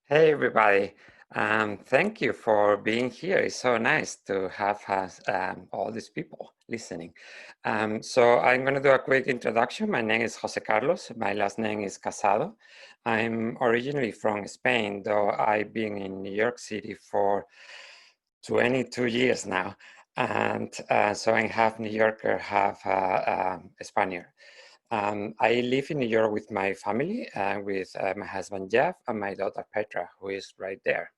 Hey everybody, thank you for being here. It's so nice to have all these people listening. So I'm going to do a quick introduction. My name is José Carlos. My last name is Casado. I'm originally from Spain, though I've been in New York City for 22 years now. And so I'm half New Yorker, half Spaniard. I live in New York with my family, with my husband Jeff and my daughter Petra, who is right there.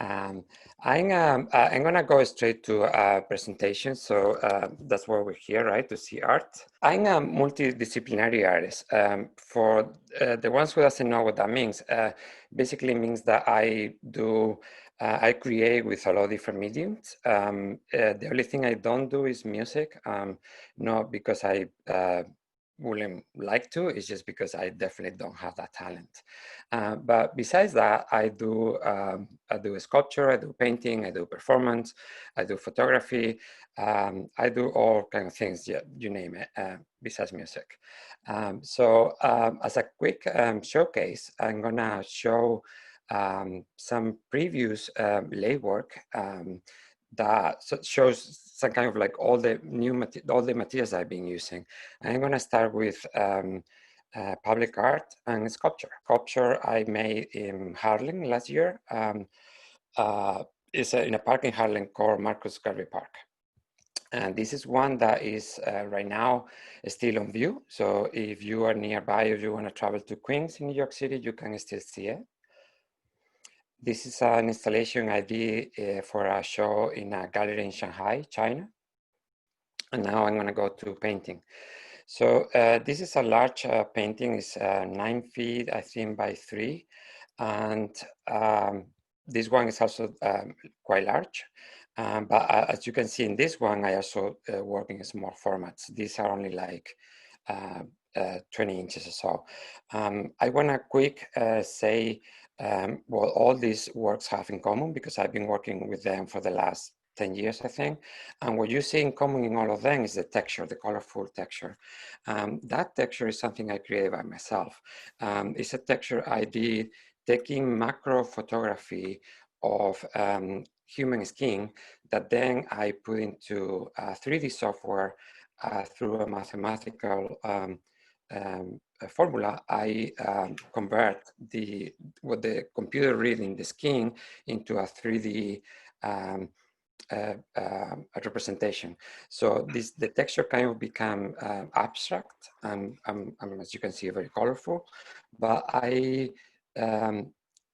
I'm gonna go straight to presentation, so that's why we're here, right? To see art. I'm a multidisciplinary artist. For the ones who doesn't know what that means, basically means that I create with a lot of different mediums. The only thing I don't do is music, not because I wouldn't like to, it's just because I definitely don't have that talent. But besides that, I do sculpture, I do painting, I do performance, I do photography, I do all kind of things, you name it, besides music. As a quick showcase, I'm gonna show some previous lay work that shows some kind of like all the materials I've been using. I'm gonna start with public art and sculpture. Sculpture I made in Harlem last year. It's in a park in Harlem called Marcus Garvey Park. And this is one that is right now still on view. So if you are nearby, if you want to travel to Queens in New York City, you can still see it. This is an installation I did for a show in a gallery in Shanghai, China. And now I'm going to go to painting. So this is a large painting. It's 9 feet, I think, by 3. And this one is also quite large. But as you can see in this one, I also work in small formats. These are only like 20 inches or so. I want to quick say what all these works have in common, because I've been working with them for the last 10 years, I think. And what you see in common in all of them is the texture, the colorful texture. That texture is something I created by myself. It's a texture I did taking macro photography of human skin that then I put into 3D software through a mathematical formula. I convert what the computer read in the skin into a 3D a representation. So the texture kind of become abstract and as you can see, very colorful. But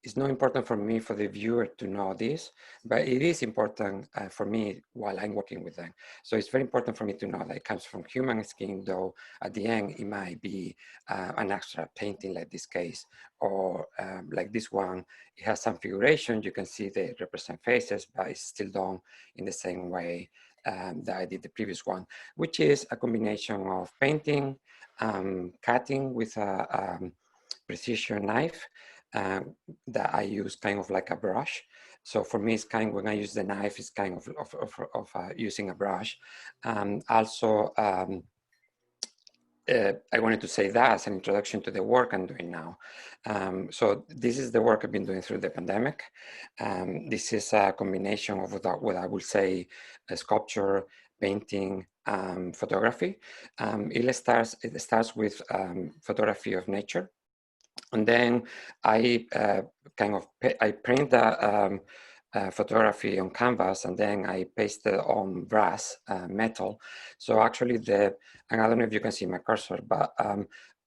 it's not important for me, for the viewer, to know this, but it is important for me while I'm working with them. So it's very important for me to know that it comes from human skin, though at the end it might be an abstract painting like this case, or like this one. It has some figuration. You can see they represent faces, but it's still done in the same way that I did the previous one, which is a combination of painting, cutting with a precision knife that I use kind of like a brush. So for me, it's kind of, when I use the knife, it's kind of using a brush. Also, I wanted to say that as an introduction to the work I'm doing now. So this is the work I've been doing through the pandemic. This is a combination of what I would say sculpture, painting, photography. It starts with photography of nature. And then I I print the photography on canvas, and then I paste it on brass, metal. So actually and I don't know if you can see my cursor, but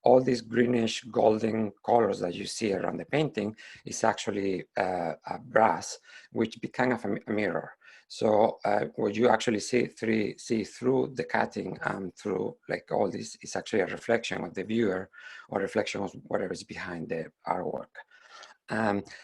all these greenish golden colors that you see around the painting is actually a brass, which became a mirror. So what you actually see through the cutting and through like all this is actually a reflection of the viewer, or reflection of whatever is behind the artwork.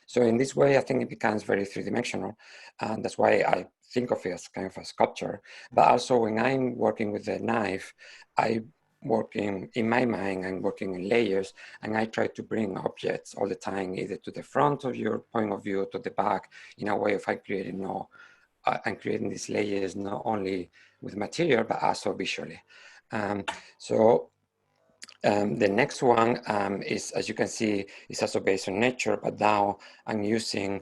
So in this way, I think it becomes very three-dimensional, and that's why I think of it as kind of a sculpture. But also when I'm working with the knife, in my mind, I'm working in layers, and I try to bring objects all the time, either to the front of your point of view, to the back, in a way of I'm creating these layers not only with material, but also visually. So The next one is, as you can see, is also based on nature, but now I'm using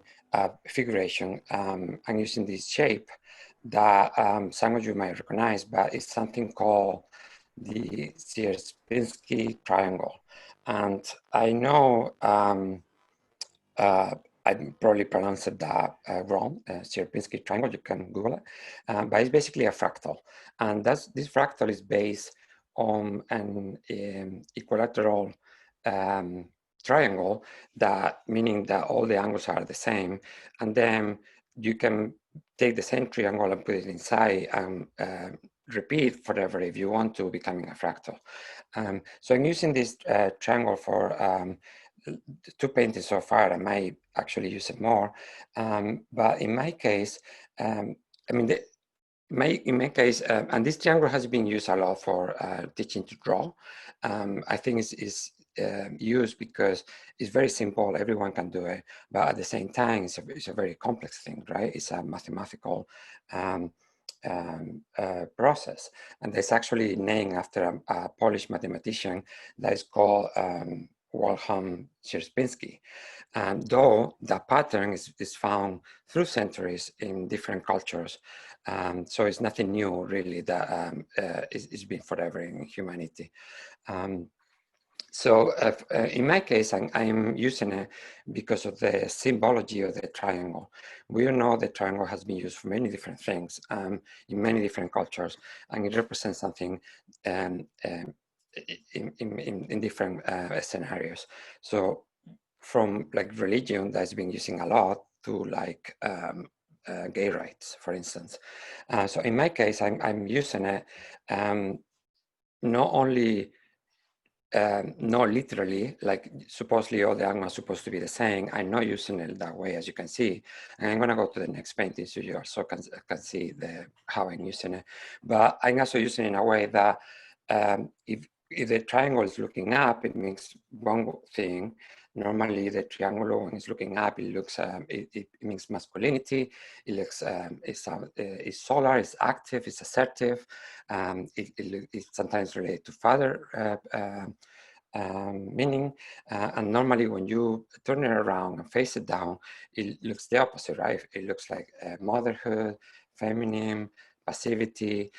figuration. I'm using this shape that some of you might recognize, but it's something called the Sierpinski triangle. And I know I probably pronounced that wrong, Sierpinski triangle, you can Google it, but it's basically a fractal. And this fractal is based on an equilateral triangle, that meaning that all the angles are the same. And then you can take the same triangle and put it inside and repeat forever if you want to, becoming a fractal. So I'm using this triangle for two paintings so far. I might actually use it more, but in my case, I mean, in my case, and this triangle has been used a lot for teaching to draw. I think it's used because it's very simple, everyone can do it, but at the same time, it's a very complex thing, right? It's a mathematical process, and it's actually named after a Polish mathematician that is called Wilhelm Sierpinski. Though the pattern is found through centuries in different cultures, so it's nothing new really, that it's been forever in humanity. So in my case, I'm using it because of the symbology of the triangle. We all know the triangle has been used for many different things in many different cultures, and it represents something in different scenarios. So from like religion that's been using a lot to like gay rights, for instance. So in my case, I'm using it not only not literally, like supposedly all the angles are supposed to be the same. I'm not using it that way, as you can see. And I'm gonna go to the next painting so you also can see how I'm using it. But I'm also using it in a way that if the triangle is looking up, it means one thing. Normally the triangle, when it's looking up, it looks, it means masculinity. It looks, it's solar, it's active, it's assertive. It's sometimes related to father meaning. And normally when you turn it around and face it down, it looks the opposite, right? It looks like motherhood, feminine, passivity.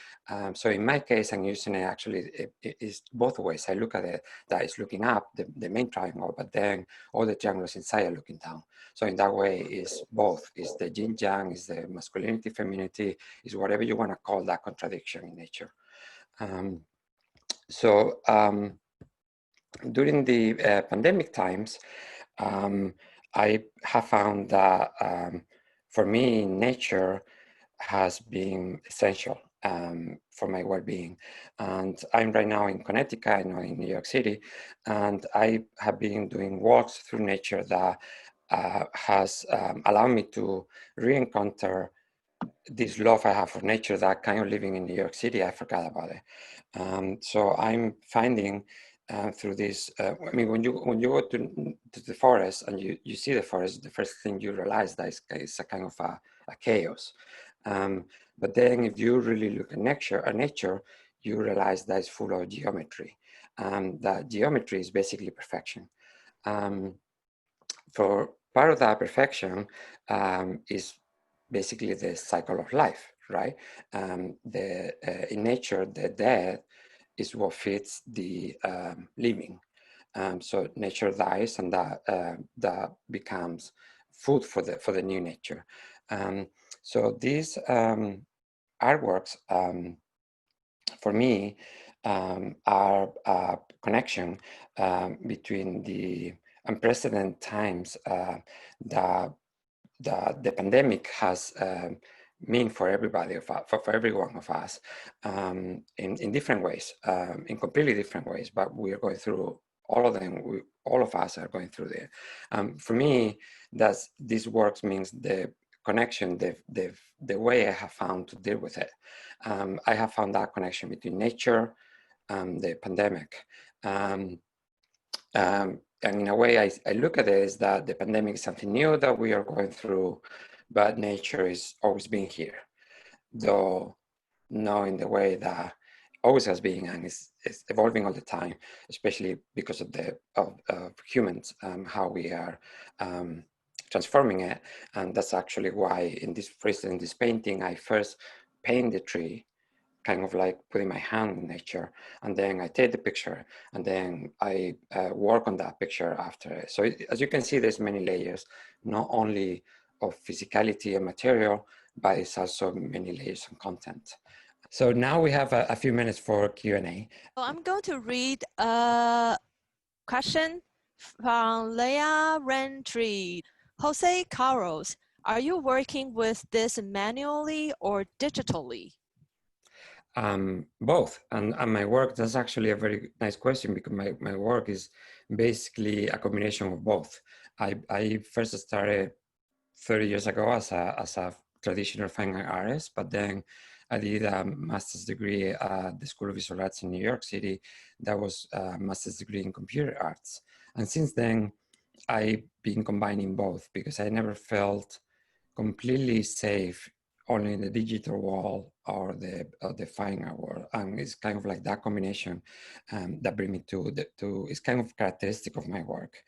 So in my case, I'm using it actually, it is both ways. I look at it, that is looking up, the main triangle, but then all the triangles inside are looking down. So in that way, it's both. It's the yin yang, it's the masculinity, femininity, is whatever you want to call that contradiction in nature. During the pandemic times, I have found that for me, nature has been essential for my well-being. And I'm right now in Connecticut, I'm not in New York City, and I have been doing walks through nature that has allowed me to re-encounter this love I have for nature that kind of living in New York City, I forgot about it. So I'm finding through this, I mean, when you go to the forest and you see the forest, the first thing you realize that it's a kind of a chaos. But then if you really look at nature, you realize that it's full of geometry. That geometry is basically perfection. For part of that perfection is basically the cycle of life, right? In nature, the death is what feeds the living. So nature dies, and that becomes food for the new nature. So these artworks, for me, are a connection between the unprecedented times that the pandemic has mean for everybody, for every one of us, in different ways, in completely different ways, but we are going through all of them. All of us are going through there. For me, this works means the connection, the way I have found to deal with it. I have found that connection between nature and the pandemic. And in a way, I look at it as that the pandemic is something new that we are going through, but nature is always been here, though not in the way that always has been, and is evolving all the time, especially because of the of humans, how we are transforming it. And that's actually why in this, for instance, in this painting, I first paint the tree, kind of like putting my hand in nature, and then I take the picture, and then I work on that picture after it. So as you can see, there's many layers, not only of physicality and material, but it's also many layers of content. So now we have a few minutes for Q&A. Well, I'm going to read a question from Leah Rentry. Jose Carlos, are you working with this manually or digitally? Both. And my work, that's actually a very nice question, because my work is basically a combination of both. I first started 30 years ago as a traditional fine art artist, but then I did a master's degree at the School of Visual Arts in New York City. That was a master's degree in computer arts. And since then, I've been combining both, because I never felt completely safe only in the digital world or the fine art world. And it's kind of like that combination that bring me to it's kind of characteristic of my work.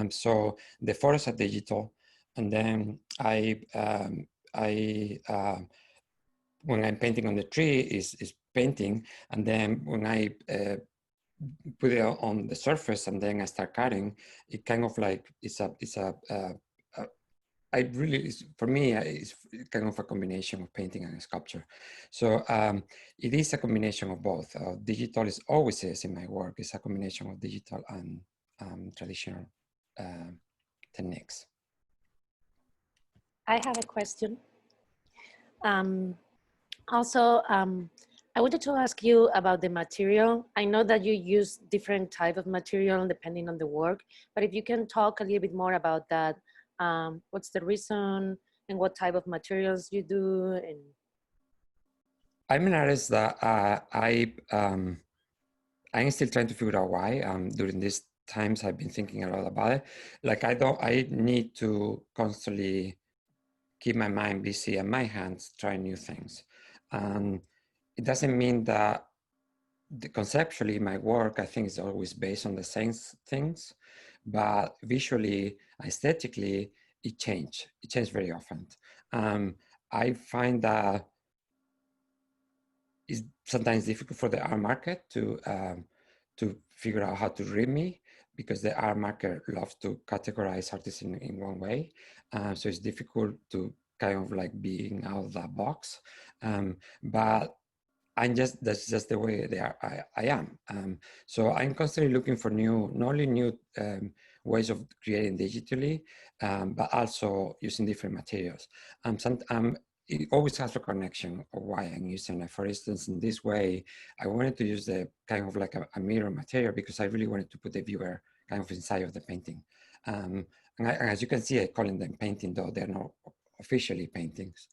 So the photos are digital, and then when I'm painting on the tree is painting, and then when I put it on the surface and then I start cutting, it kind of like I really, for me, it's kind of a combination of painting and sculpture. So it is a combination of both. Digital is always is in my work. It's a combination of digital and traditional techniques. I have a question. Also, I wanted to ask you about the material. I know that you use different type of material depending on the work, but if you can talk a little bit more about that, what's the reason and what type of materials you do? And I'm an artist that I'm still trying to figure out why. During these times, I've been thinking a lot about it. Like I need to constantly keep my mind busy and my hands trying new things. It doesn't mean that conceptually my work, I think, is always based on the same things, but visually, aesthetically, it changed. It changed very often. I find that it's sometimes difficult for the art market to figure out how to read me, because the art market loves to categorize artists in one way. So it's difficult to kind of like being out of that box. But that's just the way I am. So I'm constantly looking for not only new ways of creating digitally, but also using different materials. It always has a connection of why I'm using it. For instance, in this way, I wanted to use the kind of like a mirror material, because I really wanted to put the viewer kind of inside of the painting. And as you can see, I call them painting, though they're not officially paintings.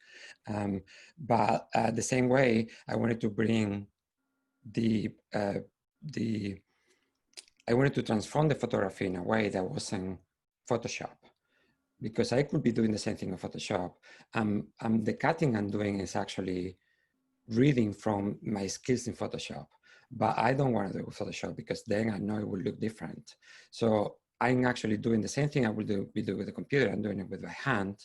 But the same way, I wanted to bring I wanted to transform the photography in a way that wasn't Photoshop, because I could be doing the same thing in Photoshop. The cutting I'm doing is actually reading from my skills in Photoshop, but I don't want to do Photoshop, because then I know it will look different. So I'm actually doing the same thing I will do with the computer. I'm doing it with my hand.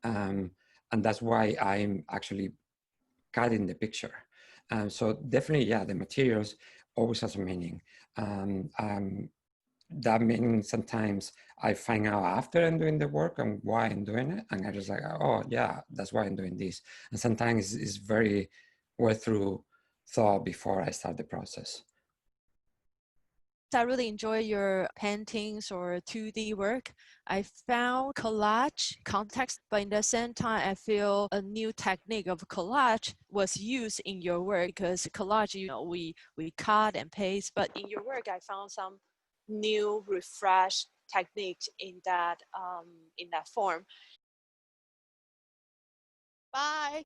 And that's why I'm actually cutting the picture. So definitely, yeah, the materials always has a meaning. That meaning sometimes I find out after I'm doing the work and why I'm doing it, and I just like, oh yeah, that's why I'm doing this. And sometimes it's very well through thought before I start the process. I really enjoy your paintings or 2D work. I found collage context, but in the same time, I feel a new technique of collage was used in your work, because collage, we cut and paste, but in your work, I found some new refresh technique in that form. Bye.